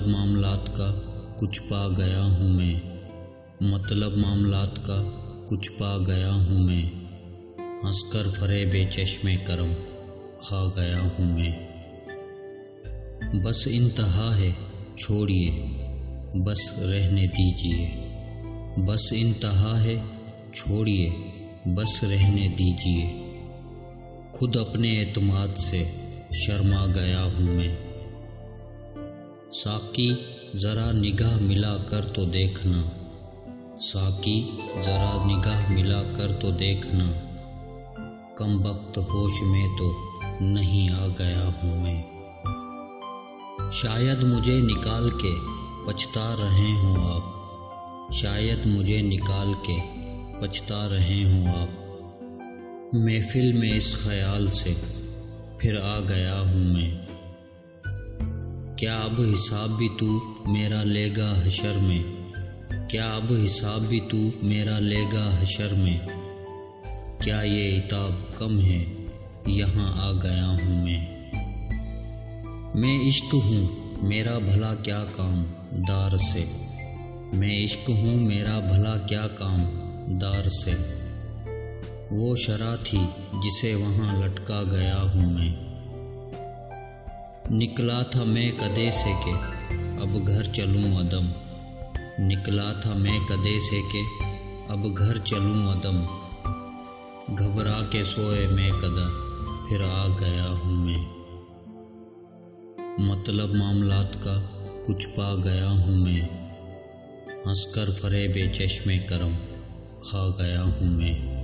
معاملات کا کچھ پا گیا ہوں میں، مطلب معاملات کا کچھ پا گیا ہوں میں، ہنس کر فریب چشم کرم کھا گیا ہوں میں۔ بس انتہا ہے چھوڑیے، بس رہنے دیجیے، بس انتہا ہے چھوڑیے، بس رہنے دیجیے، خود اپنے اعتماد سے شرما گیا ہوں میں۔ ساقی ذرا نگاہ ملا کر تو دیکھنا، ساقی ذرا نگاہ ملا کر تو دیکھنا، کم بخت ہوش میں تو نہیں آ گیا ہوں میں۔ شاید مجھے نکال کے پچھتا رہے ہوں آپ، شاید مجھے نکال کے پچھتا رہے ہوں آپ، محفل میں اس خیال سے پھر آ گیا ہوں میں۔ کیا اب حساب بھی تو میرا لے گا حشر میں، کیا اب حساب بھی تو میرا لے گا حشر میں، کیا یہ عتاب کم ہے یہاں آ گیا ہوں میں عشق ہوں میرا بھلا کیا کام دار سے، میں عشق ہوں میرا بھلا کیا کام دار سے، وہ شرح تھی جسے وہاں لٹکا گیا ہوں میں۔ نکلا تھا میں کدے سے کہ اب گھر چلوں عدم، نکلا تھا میں کدے سے کہ اب گھر چلوں عدم، گھبرا کے سوئے میں کدہ پھر آ گیا ہوں میں۔ مطلب معاملات کا کچھ پا گیا ہوں میں، ہنس کر فریب چشم کرم کھا گیا ہوں میں۔